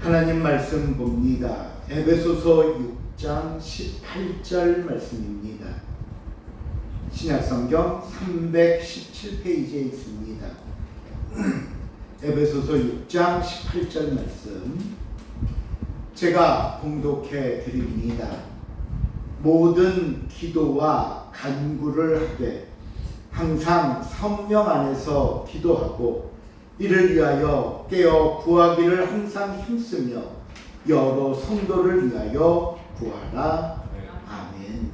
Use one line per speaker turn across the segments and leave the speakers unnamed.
하나님 말씀 봅니다. 에베소서 6장 18절 말씀입니다. 신약성경 317페이지에 있습니다. 에베소서 6장 18절 말씀 제가 봉독해 드립니다. 모든 기도와 간구를 하되 항상 성령 안에서 기도하고 이를 위하여 깨어 구하기를 항상 힘쓰며 여러 성도를 위하여 구하라. 아멘.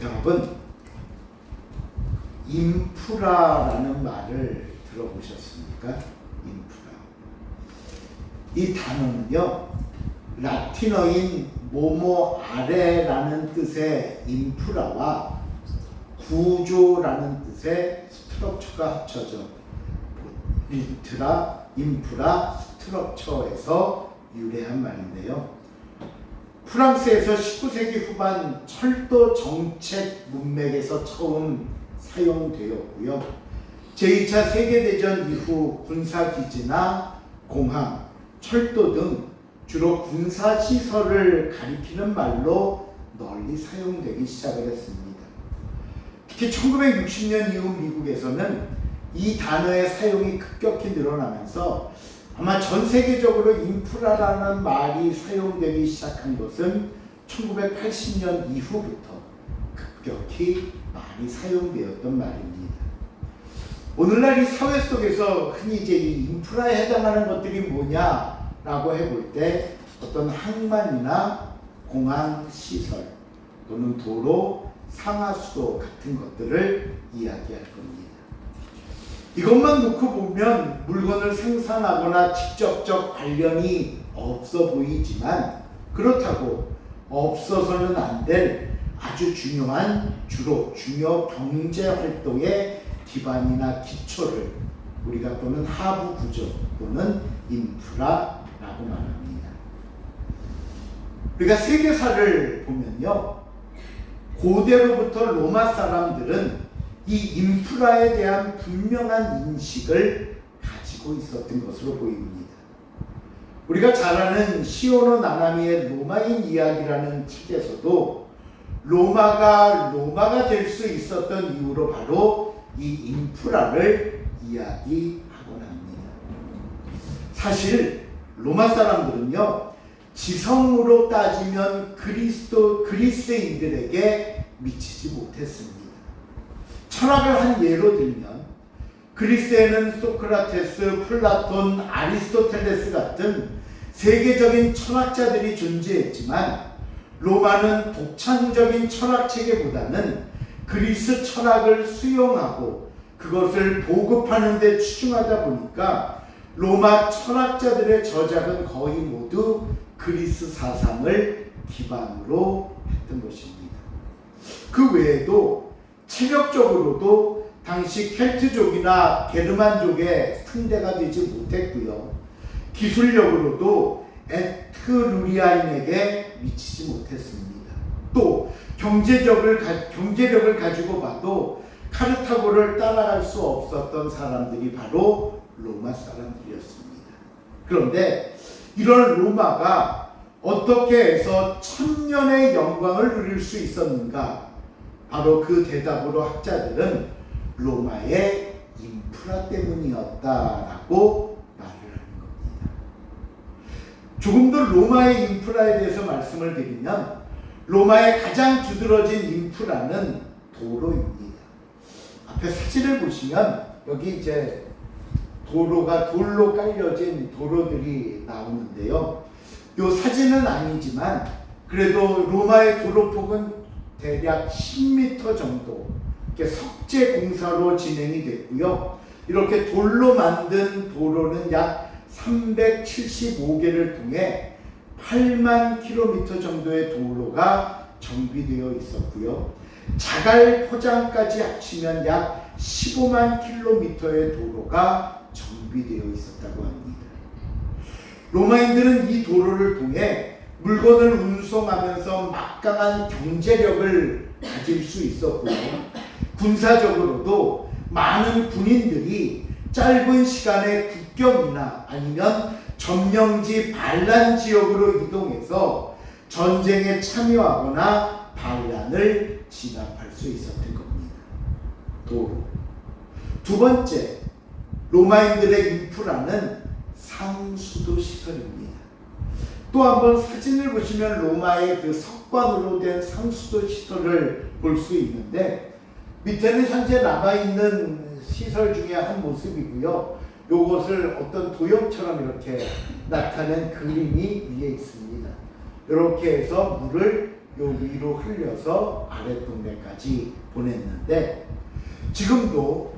여러분, 인프라라는 말을 들어보셨습니까? 인프라. 이 단어는요, 라틴어인 뭐뭐 아래라는 뜻의 인프라와 구조라는 뜻의 스트럭처가 합쳐져 인프라 스트럭처에서 유래한 말인데요. 프랑스에서 19세기 후반 철도 정책 문맥에서 처음 사용되었고요. 제2차 세계대전 이후 군사기지나 공항, 철도 등 주로 군사시설을 가리키는 말로 널리 사용되기 시작을 했습니다. 특히 1960년 이후 미국에서는 이 단어의 사용이 급격히 늘어나면서 아마 전 세계적으로 인프라라는 말이 사용되기 시작한 것은 1980년 이후부터 급격히 많이 사용되었던 말입니다. 오늘날 이 사회 속에서 흔히 이제 이 인프라에 해당하는 것들이 뭐냐라고 해볼 때 어떤 항만이나 공항 시설 또는 도로, 상하수도 같은 것들을 이야기할 겁니다. 이것만 놓고 보면 물건을 생산하거나 직접적 관련이 없어 보이지만 그렇다고 없어서는 안 될 아주 중요한 주요 경제 활동의 기반이나 기초를 우리가 또는 하부 구조 또는 인프라라고 말합니다. 우리가 세계사를 보면요, 고대로부터 로마 사람들은 이 인프라에 대한 분명한 인식을 가지고 있었던 것으로 보입니다. 우리가 잘 아는 시오노 나나미의 로마인 이야기라는 책에서도 로마가 될 수 있었던 이유로 바로 이 인프라를 이야기하곤 합니다. 사실 로마 사람들은요, 지성으로 따지면 그리스인들에게 미치지 못했습니다. 철학을 한 예로 들면 그리스에는 소크라테스, 플라톤, 아리스토텔레스 같은 세계적인 철학자들이 존재했지만 로마는 독창적인 철학 체계보다는 그리스 철학을 수용하고 그것을 보급하는 데 치중하다 보니까 로마 철학자들의 저작은 거의 모두 그리스 사상을 기반으로 했던 것입니다. 그 외에도 체력적으로도 당시 켈트족이나 게르만족의 상대가 되지 못했고요. 기술력으로도 에트루리아인에게 미치지 못했습니다. 또 경제력을 가지고 봐도 카르타고를 따라갈 수 없었던 사람들이 바로 로마 사람들이었습니다. 그런데 이런 로마가 어떻게 해서 천년의 영광을 누릴 수 있었는가? 바로 그 대답으로 학자들은 로마의 인프라 때문이었다라고 말을 하는 겁니다. 조금 더 로마의 인프라에 대해서 말씀을 드리면 로마의 가장 두드러진 인프라는 도로입니다. 앞에 사진을 보시면 여기 이제 도로가 돌로 깔려진 도로들이 나오는데요. 이 사진은 아니지만 그래도 로마의 도로폭은 대략 10m 정도 석재 공사로 진행이 됐고요. 이렇게 돌로 만든 도로는 약 375개를 통해 8만 킬로미터 정도의 도로가 정비되어 있었고요. 자갈 포장까지 합치면 약 15만 킬로미터의 도로가 정비되어 있었다고 합니다. 로마인들은 이 도로를 통해 물건을 운송하면서 막강한 경제력을 가질 수 있었고요. 군사적으로도 많은 군인들이 짧은 시간에 국경이나 아니면 점령지 반란 지역으로 이동해서 전쟁에 참여하거나 반란을 진압할 수 있었던 겁니다. 도로. 두 번째, 로마인들의 인프라는 상수도 시설입니다. 또 한번 사진을 보시면 로마의 그 석관으로 된 상수도 시설을 볼 수 있는데, 밑에는 현재 남아있는 시설 중에 한 모습이고요. 요것을 어떤 도형처럼 이렇게 나타낸 그림이 위에 있습니다. 이렇게 해서 물을 요 위로 흘려서 아랫동네까지 보냈는데, 지금도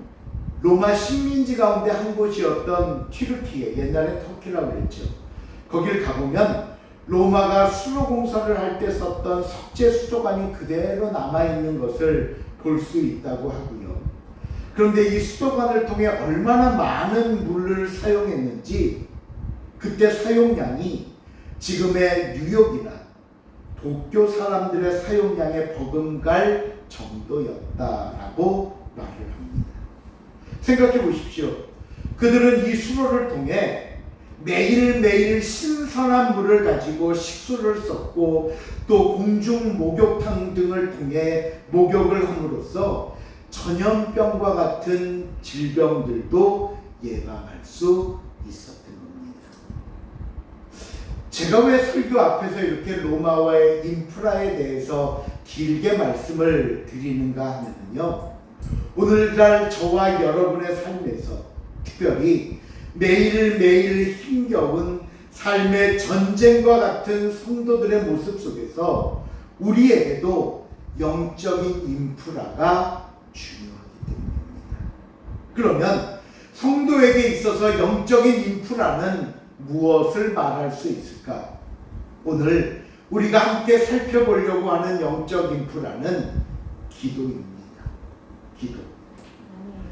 로마 식민지 가운데 한 곳이었던 튀르키예, 옛날에 터키라고 그랬죠. 거길 가보면 로마가 수로 공사를 할 때 썼던 석재 수도관이 그대로 남아있는 것을 볼 수 있다고 하고요. 그런데 이 수도관을 통해 얼마나 많은 물을 사용했는지, 그때 사용량이 지금의 뉴욕이나 도쿄 사람들의 사용량에 버금갈 정도였다라고 말을 합니다. 생각해 보십시오. 그들은 이 수로를 통해 매일매일 신선한 물을 가지고 식수를 썼고, 또 공중 목욕탕 등을 통해 목욕을 함으로써 전염병과 같은 질병들도 예방할 수 있었던 겁니다. 제가 왜 설교 앞에서 이렇게 로마와의 인프라에 대해서 길게 말씀을 드리는가 하면요, 오늘날 저와 여러분의 삶에서 특별히 매일매일 힘겨운 삶의 전쟁과 같은 성도들의 모습 속에서 우리에게도 영적인 인프라가 중요하기 때문입니다. 그러면 성도에게 있어서 영적인 인프라는 무엇을 말할 수 있을까? 오늘 우리가 함께 살펴보려고 하는 영적 인프라는 기도입니다. 기도.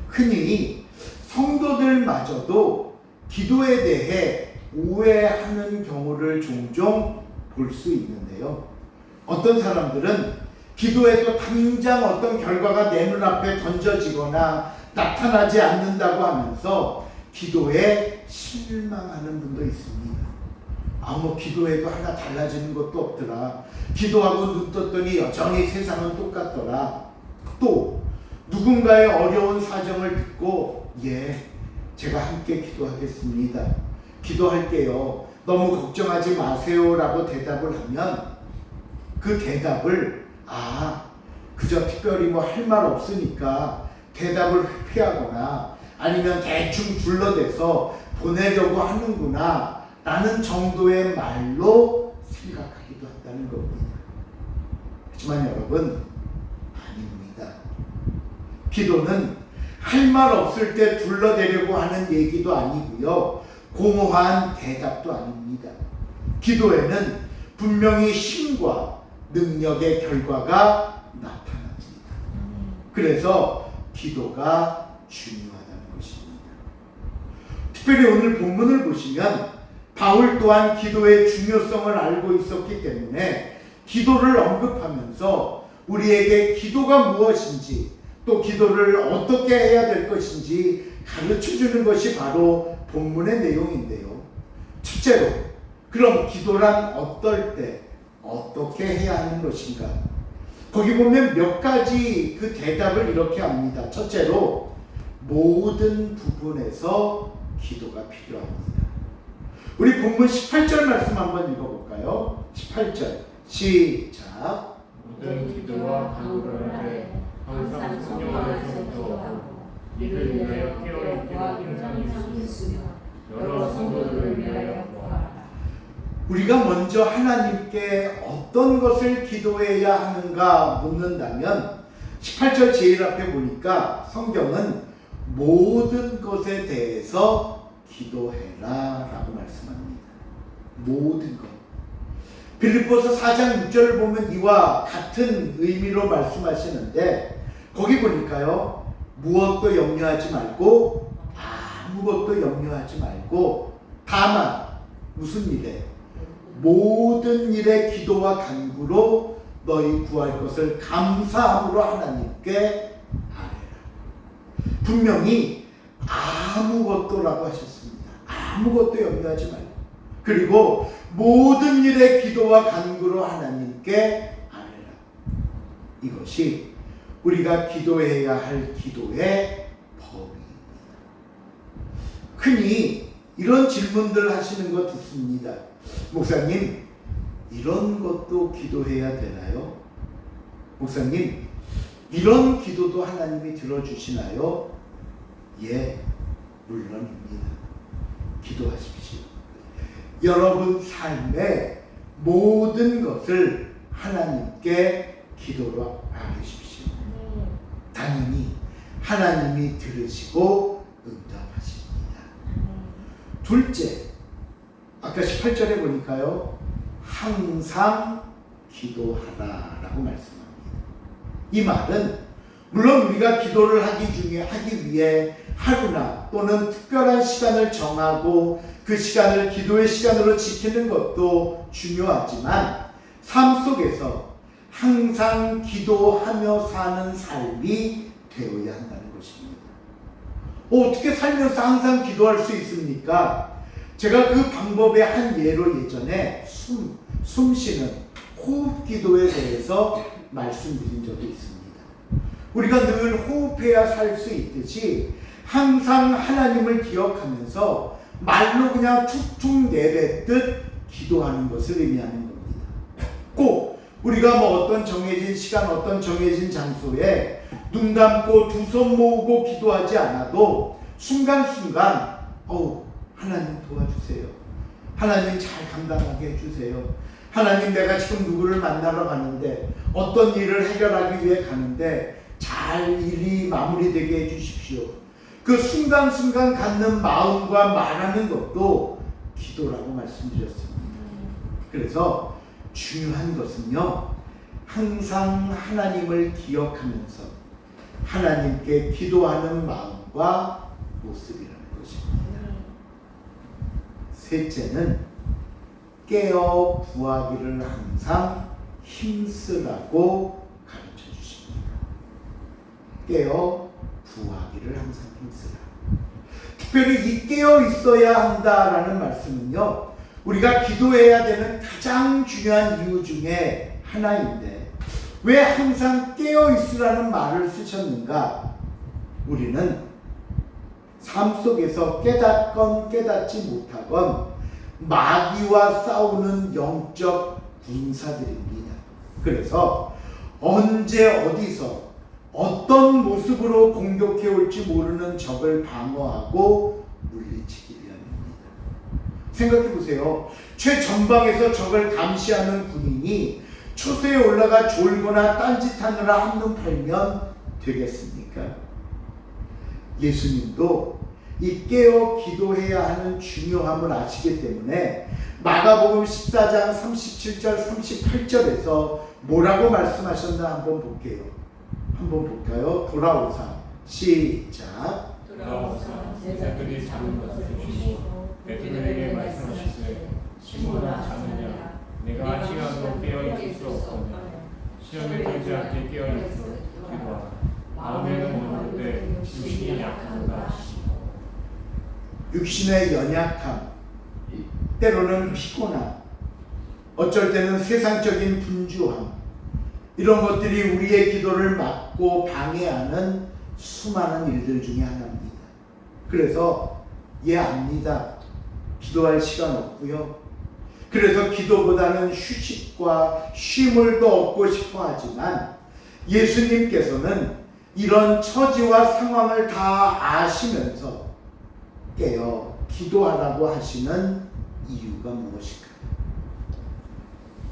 흔히 성도들마저도 기도에 대해 오해하는 경우를 종종 볼 수 있는데요. 어떤 사람들은 기도해도 당장 어떤 결과가 내 눈앞에 던져지거나 나타나지 않는다고 하면서 기도에 실망하는 분도 있습니다. 뭐 기도해도 하나 달라지는 것도 없더라. 기도하고 눈 떴더니 여전히 세상은 똑같더라. 또 누군가의 어려운 사정을 듣고 제가 함께 기도하겠습니다. 기도할게요. 너무 걱정하지 마세요 라고 대답을 하면 그 대답을 그저 특별히 할 말 없으니까 대답을 회피하거나 아니면 대충 둘러대서 보내려고 하는구나 라는 정도의 말로 생각하기도 한다는 겁니다. 하지만 여러분, 아닙니다. 기도는 할 말 없을 때 둘러대려고 하는 얘기도 아니고요, 공허한 대답도 아닙니다. 기도에는 분명히 힘과 능력의 결과가 나타납니다. 그래서 기도가 중요하다는 것입니다. 특별히 오늘 본문을 보시면 바울 또한 기도의 중요성을 알고 있었기 때문에 기도를 언급하면서 우리에게 기도가 무엇인지, 또 기도를 어떻게 해야 될 것인지 가르쳐주는 것이 바로 본문의 내용인데요. 첫째로, 그럼 기도란 어떨 때 어떻게 해야 하는 것인가? 거기 보면 몇 가지 그 대답을 이렇게 합니다. 첫째로, 모든 부분에서 기도가 필요합니다. 우리 본문 18절 말씀 한번 읽어볼까요? 18절 시작.
모든 기도와 간구를 할 때 항상 성령 안에서 기도하고 이를 위하여 깨어있기로 항상 있으며 여러 성도들을 위하여 구하라.
우리가 먼저 하나님께 어떤 것을 기도해야 하는가 묻는다면 18절 제일 앞에 보니까 성경은 모든 것에 대해서 기도해라 라고 말씀합니다. 모든 것. 빌립보서 4장 6절을 보면 이와 같은 의미로 말씀하시는데, 거기 보니까요, 무엇도 염려하지 말고 아무것도 염려하지 말고 다만 무슨 일에? 모든 일에 기도와 간구로 너희 구할 것을 감사함으로 하나님께 아뢰라. 분명히 아무것도라고 하셨습니다. 아무것도 염려하지 말고, 그리고 모든 일에 기도와 간구로 하나님께 아뢰라. 이것이 우리가 기도해야 할 기도의 법입니다. 흔히 이런 질문들 하시는 거 듣습니다. 목사님, 이런 것도 기도해야 되나요? 목사님, 이런 기도도 하나님이 들어주시나요? 예, 물론입니다. 기도하십시오. 여러분 삶의 모든 것을 하나님께 기도로 아뢰십시오. 당연히 하나님이 들으시고 응답하십니다. 둘째, 아까 18절에 보니까요, 항상 기도하라라고 말씀합니다. 이 말은 물론 우리가 기도를 하기 위해 하루나 또는 특별한 시간을 정하고 그 시간을 기도의 시간으로 지키는 것도 중요하지만, 삶 속에서 항상 기도하며 사는 삶이 되어야 한다는 것입니다. 어떻게 살면서 항상 기도할 수 있습니까? 제가 그 방법의 한 예로 예전에 숨 쉬는 호흡 기도에 대해서 말씀드린 적이 있습니다. 우리가 늘 호흡해야 살 수 있듯이 항상 하나님을 기억하면서 말로 그냥 툭툭 내뱉듯 기도하는 것을 의미하는 겁니다. 꼭 우리가 어떤 정해진 시간, 어떤 정해진 장소에 눈 감고 두 손 모으고 기도하지 않아도 순간순간 하나님 도와주세요. 하나님 잘 감당하게 해주세요. 하나님, 내가 지금 누구를 만나러 가는데, 어떤 일을 해결하기 위해 가는데 잘 일이 마무리되게 해주십시오. 그 순간순간 갖는 마음과 말하는 것도 기도라고 말씀드렸습니다. 그래서 중요한 것은요, 항상 하나님을 기억하면서 하나님께 기도하는 마음과 모습이라는 것입니다. 셋째는 깨어 구하기를 항상 힘쓰라고 가르쳐 주십니다. 깨어 구하기를 항상 힘쓰라. 특별히 이 깨어 있어야 한다라는 말씀은요, 우리가 기도해야 되는 가장 중요한 이유 중에 하나인데, 왜 항상 깨어 있으라는 말을 쓰셨는가? 우리는 삶 속에서 깨닫건 깨닫지 못하건 마귀와 싸우는 영적 군사들입니다. 그래서 언제 어디서 어떤 모습으로 공격해 올지 모르는 적을 방어하고 물리치기 위함입니다. 생각해 보세요. 최전방에서 적을 감시하는 군인이 초소에 올라가 졸거나 딴짓하느라 한눈 팔면 되겠습니까? 예수님도 이 깨어 기도해야 하는 중요함을 아시기 때문에 마가복음 14장 37절 38절에서 뭐라고 말씀하셨나 한번 볼게요. 한번 볼까요? 돌아오사 시작.
돌아오사 제자들이 작은 것을 주시고 베드로에게 말씀하시되 시몬아 자느냐, 내가 시간도 깨어 있을 수 없거든. 시험에 들지 않게 깨어 있어 기도하라. 마음에는 오는데 육신이 약하다.
육신의 연약함, 때로는 피곤함, 어쩔 때는 세상적인 분주함, 이런 것들이 우리의 기도를 막고 방해하는 수많은 일들 중에 하나입니다. 그래서 압니다. 기도할 시간 없고요. 그래서 기도보다는 휴식과 쉼을 더 얻고 싶어 하지만, 예수님께서는 이런 처지와 상황을 다 아시면서 깨어 기도하라고 하시는 이유가 무엇일까요?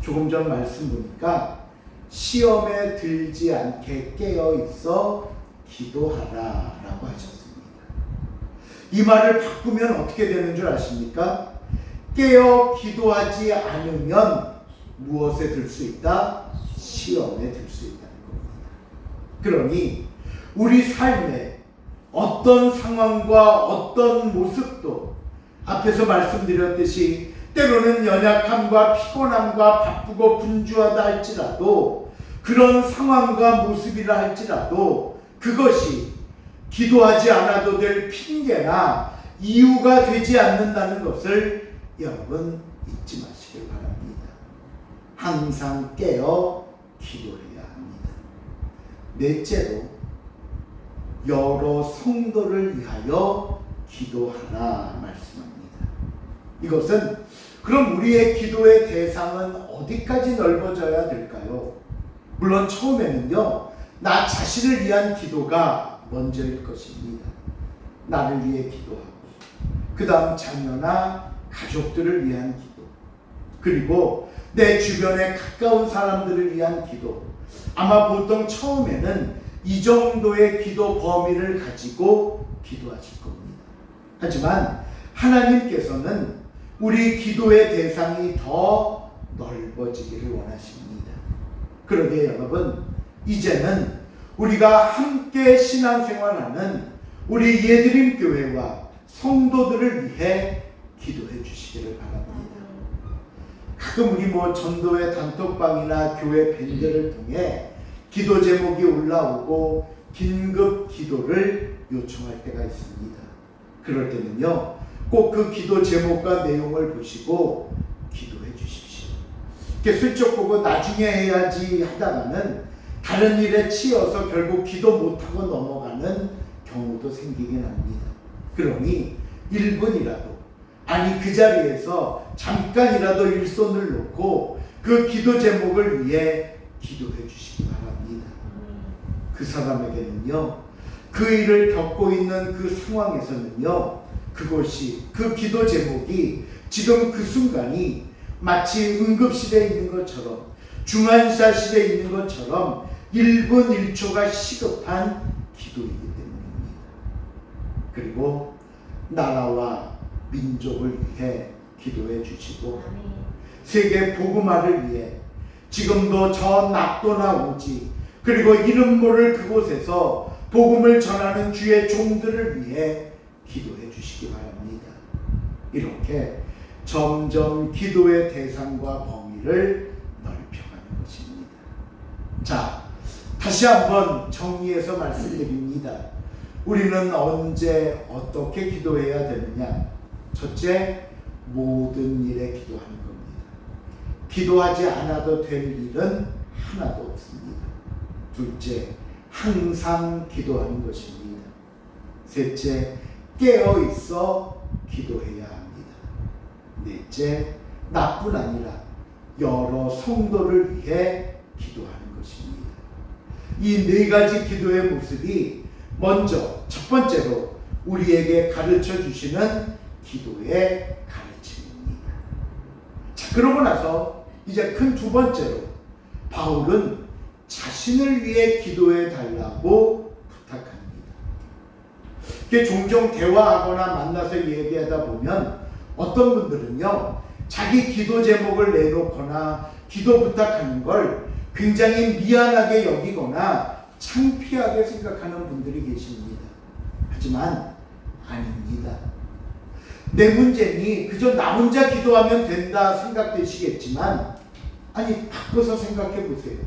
조금 전 말씀 보니까 시험에 들지 않게 깨어 있어 기도하라라고 하셨습니다. 이 말을 바꾸면 어떻게 되는 줄 아십니까? 깨어 기도하지 않으면 무엇에 들 수 있다? 시험에 들 수 있다는 겁니다. 그러니 우리 삶에 어떤 상황과 어떤 모습도 앞에서 말씀드렸듯이 때로는 연약함과 피곤함과 바쁘고 분주하다 할지라도, 그런 상황과 모습이라 할지라도 그것이 기도하지 않아도 될 핑계나 이유가 되지 않는다는 것을 여러분 잊지 마시길 바랍니다. 항상 깨어 기도해야 합니다. 넷째로 여러 성도를 위하여 기도하라 말씀합니다. 이것은 그럼 우리의 기도의 대상은 어디까지 넓어져야 될까요? 물론 처음에는요, 나 자신을 위한 기도가 먼저일 것입니다. 나를 위해 기도하고, 그 다음 자녀나 가족들을 위한 기도, 그리고 내 주변에 가까운 사람들을 위한 기도. 아마 보통 처음에는 이 정도의 기도 범위를 가지고 기도하실 겁니다. 하지만 하나님께서는 우리 기도의 대상이 더 넓어지기를 원하십니다. 그러게 여러분, 이제는 우리가 함께 신앙생활하는 우리 예드림 교회와 성도들을 위해 기도해 주시기를 바랍니다. 가끔 우리 전도회 단톡방이나 교회 밴드를 통해 기도 제목이 올라오고 긴급 기도를 요청할 때가 있습니다. 그럴 때는요, 꼭 그 기도 제목과 내용을 보시고 기도해 주십시오. 이렇게 슬쩍 보고 나중에 해야지 하다가는 다른 일에 치여서 결국 기도 못하고 넘어가는 경우도 생기긴 합니다. 그러니 1분이라도, 아니 그 자리에서 잠깐이라도 일손을 놓고 그 기도 제목을 위해 기도해 주시기 바랍니다. 그 사람에게는요, 그 일을 겪고 있는 그 상황에서는요, 그것이, 그 기도 제목이 지금 그 순간이 마치 응급실에 있는 것처럼, 중환자실에 있는 것처럼 1분 1초가 시급한 기도이기 때문입니다. 그리고 나라와 민족을 위해 기도해 주시고, 세계 복음화를 위해 지금도 저 낙도나 오지, 그리고 이름 모를 그곳에서 복음을 전하는 주의 종들을 위해 기도해 주시기 바랍니다. 이렇게 점점 기도의 대상과 범위를 넓혀가는 것입니다. 자, 다시 한번 정리해서 말씀드립니다. 우리는 언제 어떻게 기도해야 되느냐? 첫째, 모든 일에 기도하는 겁니다. 기도하지 않아도 될 일은 하나도 없습니다. 둘째, 항상 기도하는 것입니다. 셋째, 깨어 있어 기도해야 합니다. 넷째, 나뿐 아니라 여러 성도를 위해 기도하는 것입니다. 이 네 가지 기도의 모습이 먼저 첫 번째로 우리에게 가르쳐 주시는 기도의 가르침입니다. 자, 그러고 나서 이제 큰 두 번째로 바울은 자신을 위해 기도해 달라고 부탁합니다. 이게 종종 대화하거나 만나서 얘기하다 보면 어떤 분들은요, 자기 기도 제목을 내놓거나 기도 부탁하는 걸 굉장히 미안하게 여기거나 창피하게 생각하는 분들이 계십니다. 하지만 아닙니다. 내 문제니 그저 나 혼자 기도하면 된다 생각되시겠지만, 아니 바꿔서 생각해 보세요.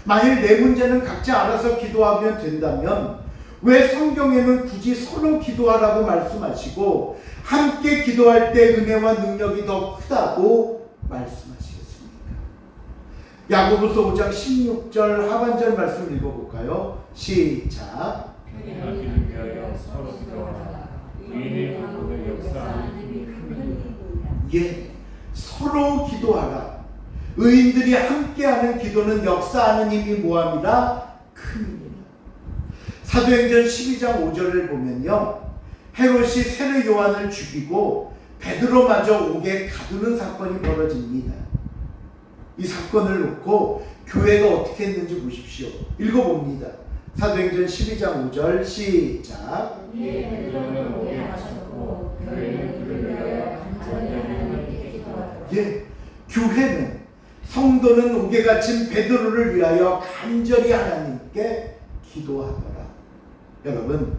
만일 내 문제는 각자 알아서 기도하면 된다면 왜 성경에는 굳이 서로 기도하라고 말씀하시고 함께 기도할 때 은혜와 능력이 더 크다고 말씀하시겠습니까? 야고보서 5장 16절 하반절 말씀 읽어볼까요? 시작.
하나님을 위하여 서로 기도하라. 의인의 근본을 역사하는 힘이 큽니다.
예, 서로 기도하라. 의인들이 함께하는 기도는 역사하는 힘이 뭐합니다? 큽니다. 사도행전 12장 5절을 보면요, 헤롯이 세례 요한을 죽이고 베드로마저 옥에 가두는 사건이 벌어집니다. 이 사건을 놓고 교회가 어떻게 했는지 보십시오. 읽어봅니다. 사도행전 12장 5절 시작.
베드로는 옥에 갇혔고 교회는 그를 위하여 간절히 하나님께 기도하더라.
예, 교회는, 성도는 옥에 갇힌 베드로를 위하여 간절히 하나님께 기도하더라. 여러분,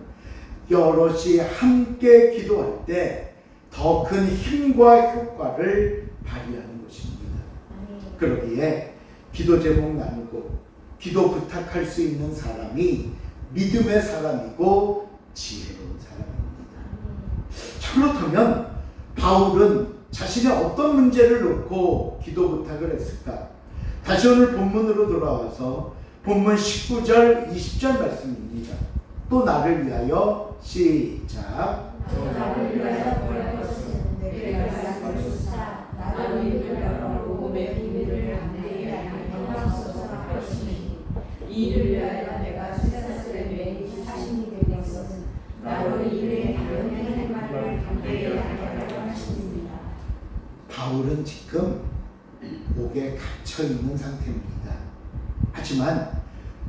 여럿이 함께 기도할 때 더 큰 힘과 효과를 발휘하는 것입니다. 그러기에 기도 제목 나누고 기도 부탁할 수 있는 사람이 믿음의 사람이고 지혜로운 사람입니다. 그렇다면 바울은 자신의 어떤 문제를 놓고 기도 부탁을 했을까? 다시 오늘 본문으로 돌아와서 본문 19절 20절 말씀입니다. 또 나를 위하여 시작.
또 나를 위하여 구할 것은 내가 주사 나로 이끌어 복음의 비밀을 담대히 알게 하옵소서 할 것이니 이를 위하여 내가 쇠사슬에 자신이 되는 것은 나로 이를 당연히 할 말을 담대히 알게 하십니다.
바울은 지금 옥에 갇혀 있는 상태입니다. 하지만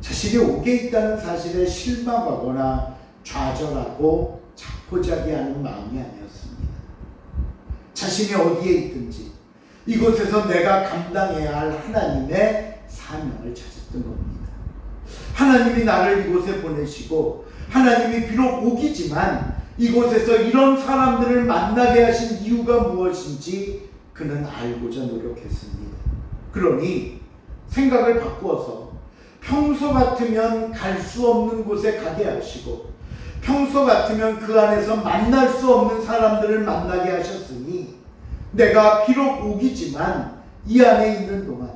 자신이 옥에 있다는 사실에 실망하거나 좌절하고 자포자기하는 마음이 아니었습니다. 자신이 어디에 있든지 이곳에서 내가 감당해야 할 하나님의 사명을 찾았던 겁니다. 하나님이 나를 이곳에 보내시고 하나님이 비록 옥이지만 이곳에서 이런 사람들을 만나게 하신 이유가 무엇인지 그는 알고자 노력했습니다. 그러니 생각을 바꾸어서 평소 같으면 갈 수 없는 곳에 가게 하시고 평소 같으면 그 안에서 만날 수 없는 사람들을 만나게 하셨으니 내가 비록 옥이지만 이 안에 있는 동안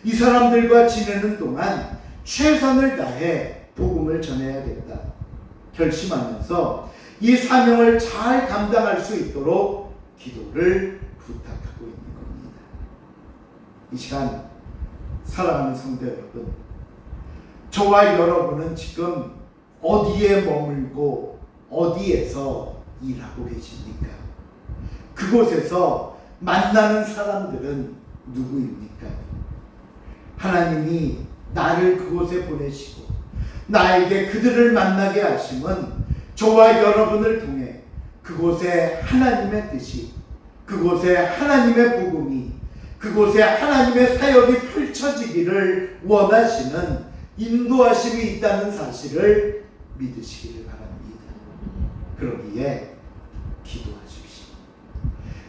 이 사람들과 지내는 동안 최선을 다해 복음을 전해야겠다 결심하면서 이 사명을 잘 감당할 수 있도록 기도를 부탁하고 있는 겁니다. 이 시간 사랑하는 성도 여러분, 저와 여러분은 지금 어디에 머물고 어디에서 일하고 계십니까? 그곳에서 만나는 사람들은 누구입니까? 하나님이 나를 그곳에 보내시고 나에게 그들을 만나게 하심은 저와 여러분을 통해 그곳에 하나님의 뜻이, 그곳에 하나님의 복음이, 그곳에 하나님의 사역이 펼쳐지기를 원하시는 인도하심이 있다는 사실을 믿으시기를 바랍니다. 그러기에 기도하십시오.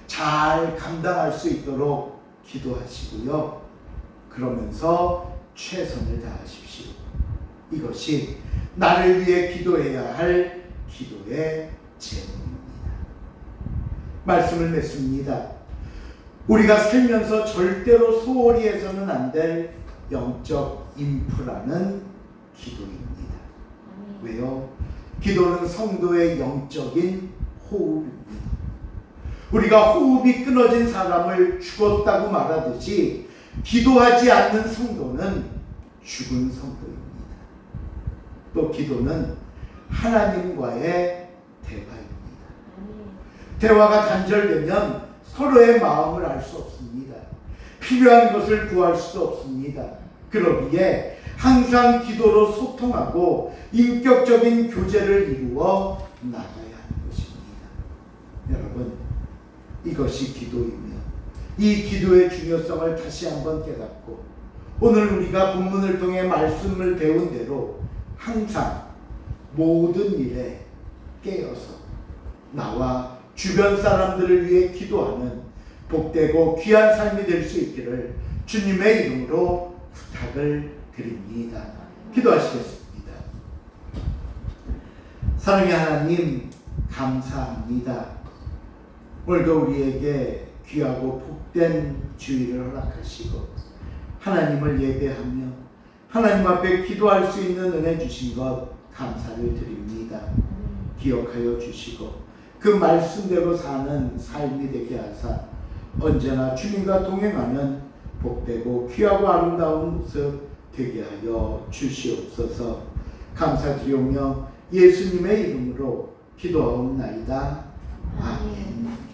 잘 감당할 수 있도록 기도하시고요. 그러면서 최선을 다하십시오. 이것이 나를 위해 기도해야 할 기도의 제목입니다. 말씀을 맺습니다. 우리가 살면서 절대로 소홀히 해서는 안 될 영적 인프라는 기도입니다. 왜요? 기도는 성도의 영적인 호흡입니다. 우리가 호흡이 끊어진 사람을 죽었다고 말하듯이 기도하지 않는 성도는 죽은 성도입니다. 또 기도는 하나님과의 대화입니다. 대화가 단절되면 서로의 마음을 알 수 없습니다. 필요한 것을 구할 수도 없습니다. 그러기에 항상 기도로 소통하고 인격적인 교제를 이루어 나가야 하는 것입니다. 여러분, 이것이 기도이며 이 기도의 중요성을 다시 한번 깨닫고 오늘 우리가 본문을 통해 말씀을 배운 대로 항상 모든 일에 깨어서 나와 주변 사람들을 위해 기도하는 복되고 귀한 삶이 될 수 있기를 주님의 이름으로 부탁을 드립니다. 기도하시겠습니다. 사랑의 하나님, 감사합니다. 오늘도 우리에게 귀하고 복된 주의를 허락하시고 하나님을 예배하며 하나님 앞에 기도할 수 있는 은혜 주신 것 감사를 드립니다. 기억하여 주시고 그 말씀대로 사는 삶이 되게 하사 언제나 주님과 동행하는 복되고 귀하고 아름다운 모습 되게 하여 주시옵소서. 감사드리오며 예수님의 이름으로 기도하옵나이다. 아멘.